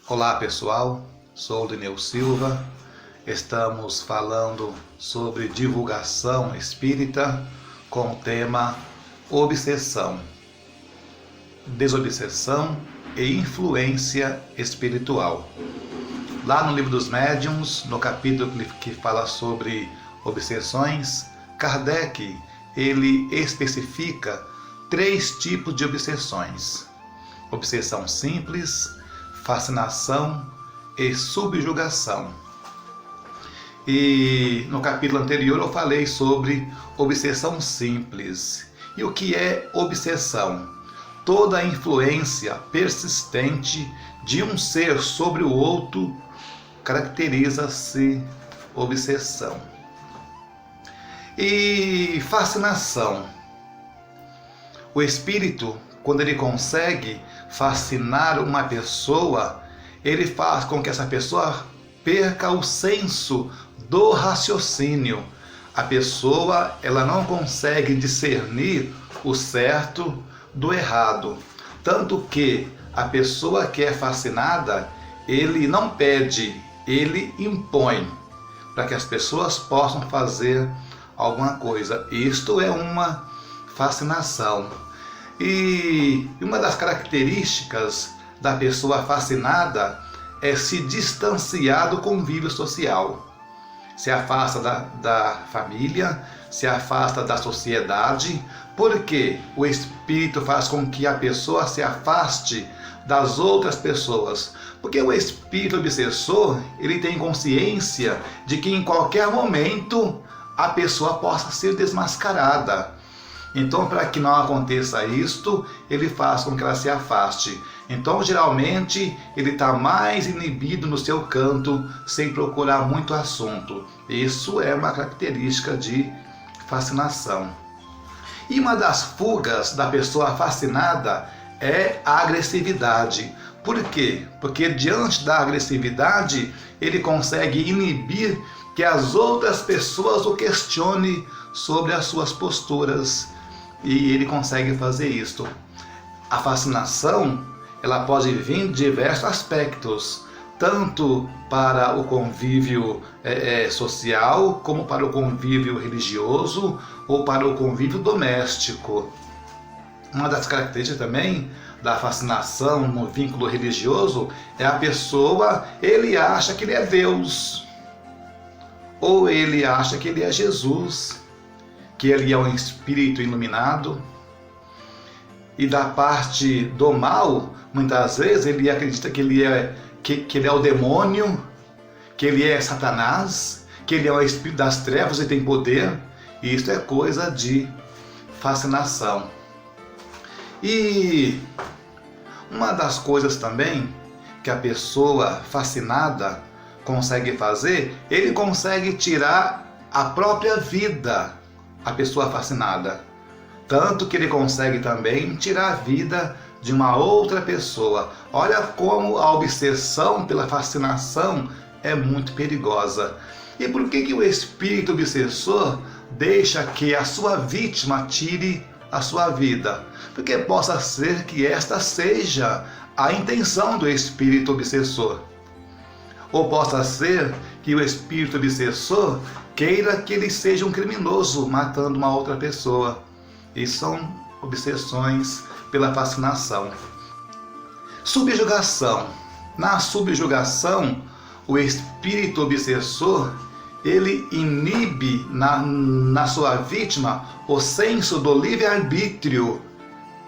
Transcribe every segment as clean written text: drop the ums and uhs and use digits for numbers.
Olá pessoal, sou o Lineu Silva, estamos falando sobre divulgação espírita com o tema obsessão, desobsessão e influência espiritual. Lá no Livro dos Médiuns, no capítulo que fala sobre obsessões, Kardec ele especifica 3 tipos de obsessões: obsessão simples, fascinação e subjugação. E no capítulo anterior eu falei sobre obsessão simples. E o que é obsessão? Toda a influência persistente de um ser sobre o outro caracteriza-se obsessão. E fascinação. O espírito, quando ele consegue fascinar uma pessoa, ele faz com que essa pessoa perca o senso do raciocínio. A pessoa, ela não consegue discernir o certo do errado. Tanto que a pessoa que é fascinada, ele não pede, ele impõe para que as pessoas possam fazer alguma coisa. Isto é uma fascinação. E uma das características da pessoa fascinada é se distanciar do convívio social. Se afasta da família, se afasta da sociedade, porque o espírito faz com que a pessoa se afaste das outras pessoas. Porque o espírito obsessor, ele tem consciência de que em qualquer momento a pessoa possa ser desmascarada. Então, para que não aconteça isto, ele faz com que ela se afaste. Então, geralmente, ele está mais inibido no seu canto, sem procurar muito assunto. Isso é uma característica de fascinação. E uma das fugas da pessoa fascinada é a agressividade. Por quê? Porque diante da agressividade, ele consegue inibir que as outras pessoas o questionem sobre as suas posturas. E ele consegue fazer isto. A fascinação, ela pode vir de diversos aspectos, tanto para o convívio social, como para o convívio religioso ou para o convívio doméstico. Uma das características também da fascinação no vínculo religioso é a pessoa, ele acha que ele é Deus, ou ele acha que ele é Jesus, que ele é um espírito iluminado. E da parte do mal, muitas vezes ele acredita que ele é o demônio, que ele é Satanás, que ele é o espírito das trevas e tem poder. E isso é coisa de fascinação. E uma das coisas também que a pessoa fascinada consegue fazer, ele consegue tirar a própria vida. A pessoa fascinada, tanto que ele consegue também tirar a vida de uma outra pessoa. Olha como a obsessão pela fascinação é muito perigosa. E por que o espírito obsessor deixa que a sua vítima tire a sua vida? Porque possa ser que esta seja a intenção do espírito obsessor. Ou possa ser que o espírito obsessor queira que ele seja um criminoso matando uma outra pessoa. E são obsessões pela fascinação. Subjugação. Na subjugação, o espírito obsessor, ele inibe na sua vítima o senso do livre-arbítrio.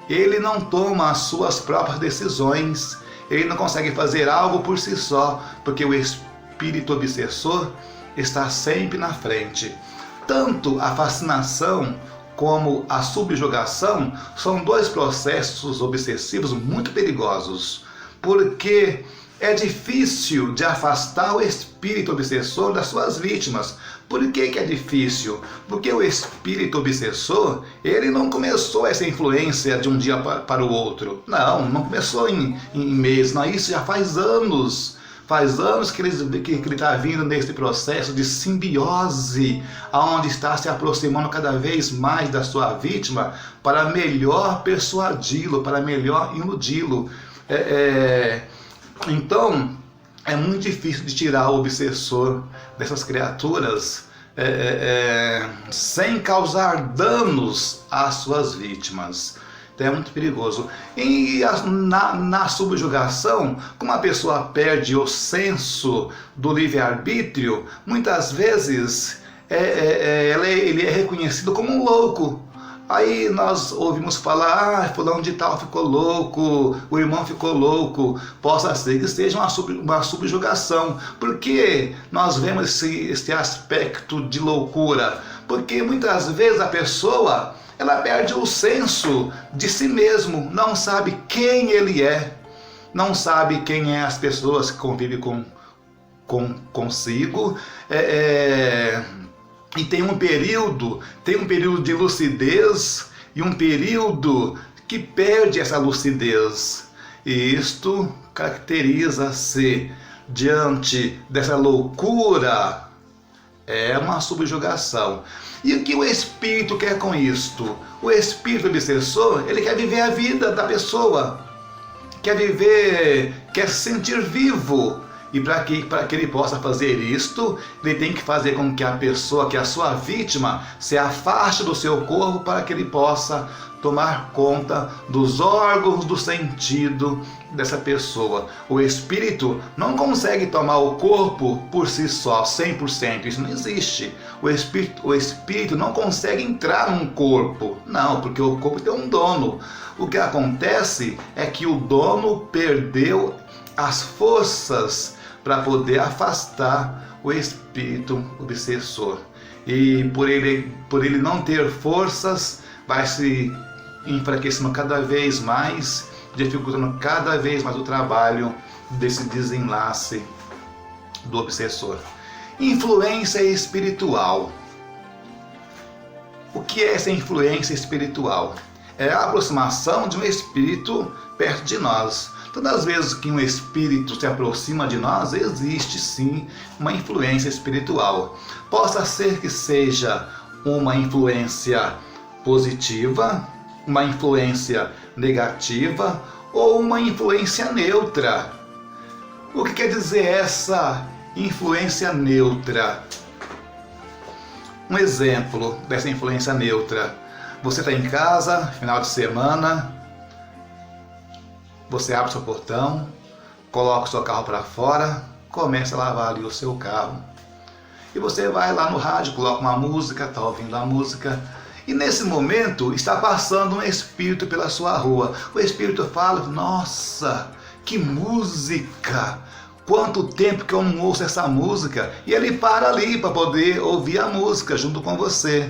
Ele não toma as suas próprias decisões. Ele não consegue fazer algo por si só, porque o espírito obsessor está sempre na frente. Tanto a fascinação como a subjugação são 2 processos obsessivos muito perigosos, porque é difícil de afastar o espírito obsessor das suas vítimas. Por que é difícil? Porque o espírito obsessor, ele não começou essa influência de um dia para o outro. Não começou em meses, não, isso já faz anos. Faz anos que ele está vindo nesse processo de simbiose, onde está se aproximando cada vez mais da sua vítima para melhor persuadi-lo, para melhor iludi-lo. Então, é muito difícil de tirar o obsessor dessas criaturas sem causar danos às suas vítimas. Então é muito perigoso. E na subjugação, como a pessoa perde o senso do livre-arbítrio, muitas vezes ele é reconhecido como um louco. Aí nós ouvimos falar, fulano de tal ficou louco, o irmão ficou louco. Possa ser que seja uma subjugação. Por que nós vemos esse aspecto de loucura? Porque muitas vezes a pessoa, ela perde o senso de si mesmo, não sabe quem ele é, não sabe quem é as pessoas que convivem consigo, e tem um período de lucidez e um período que perde essa lucidez. E isto caracteriza-se diante dessa loucura, é uma subjugação. E o que o espírito quer com isto? O espírito obsessor, ele quer viver a vida da pessoa, quer se sentir vivo. E para que ele possa fazer isto, ele tem que fazer com que a sua vítima, se afaste do seu corpo para que ele possa tomar conta dos órgãos do sentido dessa pessoa. O espírito não consegue tomar o corpo por si só, 100%, isso não existe. O espírito não consegue entrar num corpo, não, porque o corpo tem um dono. O que acontece é que o dono perdeu as forças para poder afastar o espírito obsessor. E por ele não ter forças, vai se enfraquecendo cada vez mais, dificultando cada vez mais o trabalho desse desenlace do obsessor. Influência espiritual. O que é essa influência espiritual? É a aproximação de um espírito perto de nós. Todas as vezes que um espírito se aproxima de nós, existe sim uma influência espiritual. Possa ser que seja uma influência positiva, uma influência negativa ou uma influência neutra. O que quer dizer essa influência neutra? Um exemplo dessa influência neutra. Você está em casa, final de semana, você abre seu portão, coloca o seu carro para fora, começa a lavar ali o seu carro. E você vai lá no rádio, coloca uma música, está ouvindo a música. E nesse momento está passando um espírito pela sua rua. O espírito fala: nossa, que música! Quanto tempo que eu não ouço essa música? E ele para ali para poder ouvir a música junto com você.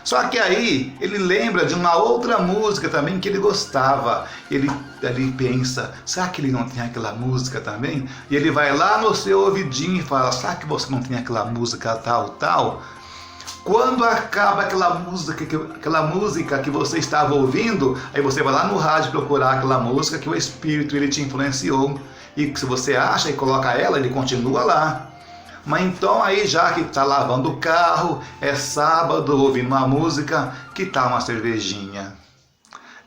Só que aí ele lembra de uma outra música também que ele gostava. Ele pensa: será que ele não tem aquela música também? E ele vai lá no seu ouvidinho e fala: será que você não tem aquela música tal? Quando acaba aquela música que você estava ouvindo, aí você vai lá no rádio procurar aquela música que o espírito ele te influenciou. E se você acha e coloca ela, ele continua lá. Mas então aí, já que está lavando o carro, é sábado, ouvindo uma música, que tal uma cervejinha?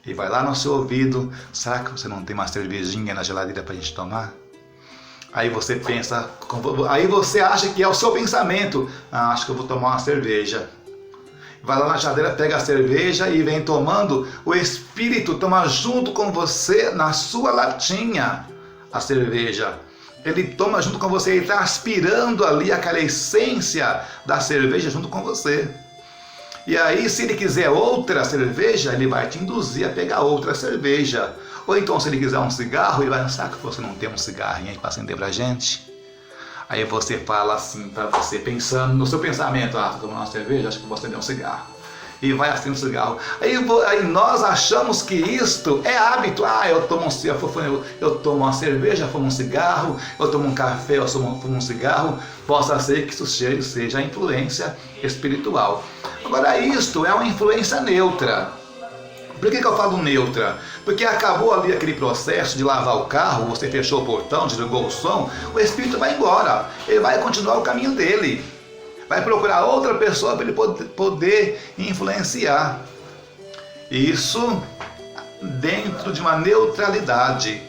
E vai lá no seu ouvido: será que você não tem uma cervejinha na geladeira para a gente tomar? Aí você pensa, aí você acha que é o seu pensamento: acho que eu vou tomar uma cerveja. Vai lá na geladeira, pega a cerveja e vem tomando. O espírito toma junto com você, na sua latinha, a cerveja. Ele toma junto com você, ele está aspirando ali aquela essência da cerveja junto com você. E aí, se ele quiser outra cerveja, ele vai te induzir a pegar outra cerveja. Ou então, se ele quiser um cigarro, ele vai pensar: que você não tem um cigarrinho aí para acender pra gente? Aí você fala assim para você, pensando no seu pensamento: tô tomando uma cerveja, acho que vou acender um cigarro. E vai acender um cigarro. Aí nós achamos que isto é hábito. Eu tomo uma cerveja, fumo um cigarro, eu tomo um café, eu fumo um cigarro. Possa ser que isso seja a influência espiritual. Agora, isto é uma influência neutra. Por que eu falo neutra? Porque acabou ali aquele processo de lavar o carro, você fechou o portão, desligou o som, o espírito vai embora. Ele vai continuar o caminho dele. Vai procurar outra pessoa para ele poder influenciar. Isso dentro de uma neutralidade.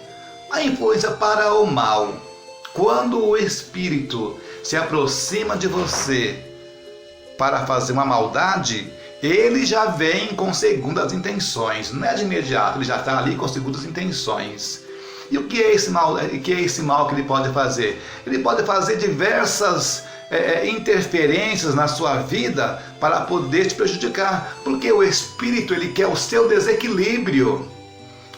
A influência para o mal. Quando o espírito se aproxima de você para fazer uma maldade, ele já vem com segundas intenções, não é de imediato, ele já está ali com segundas intenções. E o que é esse mal, que ele pode fazer? Ele pode fazer diversas interferências na sua vida para poder te prejudicar, porque o espírito ele quer o seu desequilíbrio,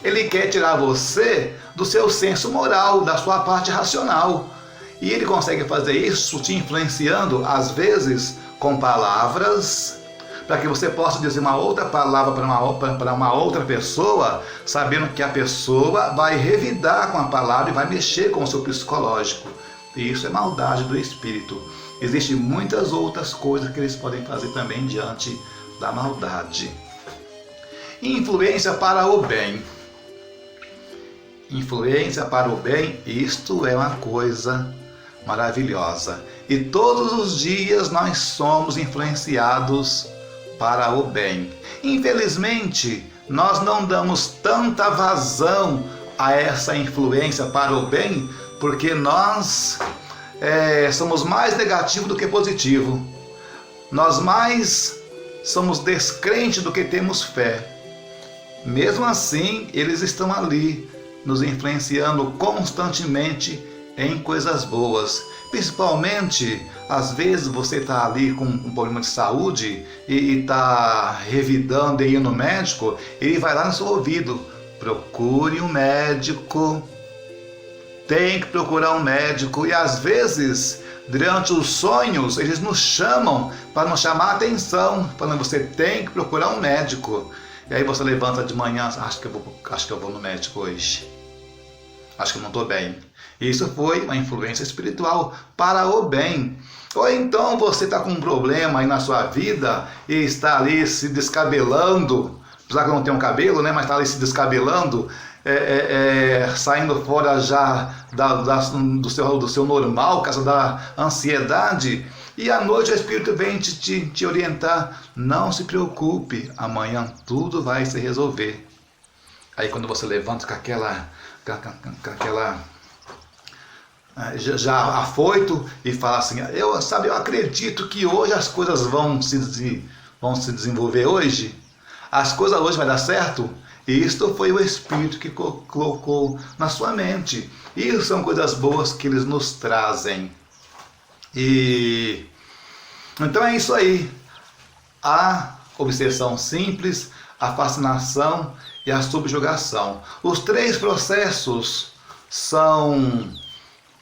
ele quer tirar você do seu senso moral, da sua parte racional, e ele consegue fazer isso te influenciando às vezes com palavras, para que você possa dizer uma outra palavra para uma outra pessoa, sabendo que a pessoa vai revidar com a palavra e vai mexer com o seu psicológico. E isso é maldade do espírito. Existem muitas outras coisas que eles podem fazer também diante da maldade. Influência para o bem. Influência para o bem, isto é uma coisa maravilhosa. E todos os dias nós somos influenciados para o bem. Infelizmente, nós não damos tanta vazão a essa influência para o bem, porque nós somos mais negativos do que positivo. Nós mais somos descrentes do que temos fé. Mesmo assim, eles estão ali, nos influenciando constantemente em coisas boas. Principalmente, às vezes você está ali com um problema de saúde e está revidando e ir no médico, ele vai lá no seu ouvido: procure um médico, tem que procurar um médico. E às vezes, durante os sonhos, eles nos chamam para nos chamar a atenção, falando: você tem que procurar um médico. E aí você levanta de manhã: acho que eu vou no médico hoje, acho que eu não estou bem. Isso foi uma influência espiritual para o bem. Ou então você está com um problema aí na sua vida e está ali se descabelando, apesar que não tem um cabelo, né, mas está ali se descabelando, saindo fora já do seu normal, por causa da ansiedade. E à noite o Espírito vem te orientar: não se preocupe, amanhã tudo vai se resolver. Aí quando você levanta com aquela já afoito e fala assim: eu acredito que hoje as coisas vão se desenvolver hoje, as coisas hoje vai dar certo. E isto foi o Espírito que colocou na sua mente. E são coisas boas que eles nos trazem. E então é isso aí. A obsessão simples, a fascinação e a subjugação. Os três processos são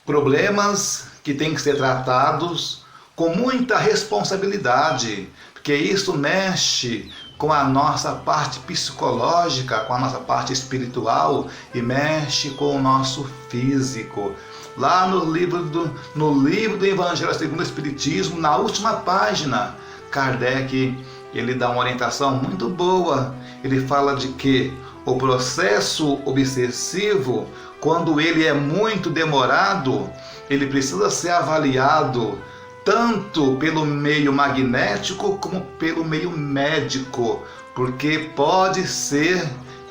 problemas que têm que ser tratados com muita responsabilidade, porque isso mexe com a nossa parte psicológica, com a nossa parte espiritual e mexe com o nosso físico. Lá no livro do Evangelho segundo o Espiritismo, na última página, Kardec ele dá uma orientação muito boa. Ele fala de que o processo obsessivo, quando ele é muito demorado, ele precisa ser avaliado tanto pelo meio magnético como pelo meio médico, porque pode ser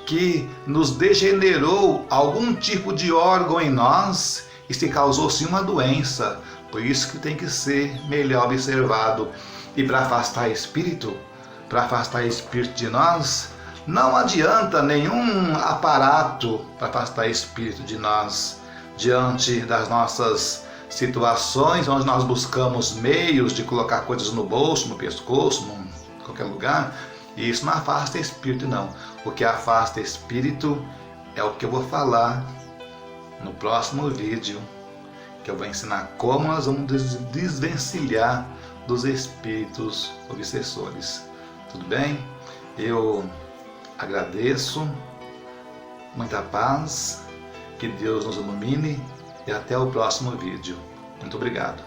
que nos degenerou algum tipo de órgão em nós e se causou sim uma doença. Por isso que tem que ser melhor observado. E para afastar espírito de nós, não adianta nenhum aparato para afastar espírito de nós diante das nossas situações onde nós buscamos meios de colocar coisas no bolso, no pescoço, em qualquer lugar. E isso não afasta espírito, não. O que afasta espírito é o que eu vou falar no próximo vídeo, que eu vou ensinar como nós vamos desvencilhar dos espíritos obsessores. Tudo bem? Eu agradeço, muita paz, que Deus nos ilumine e até o próximo vídeo. Muito obrigado.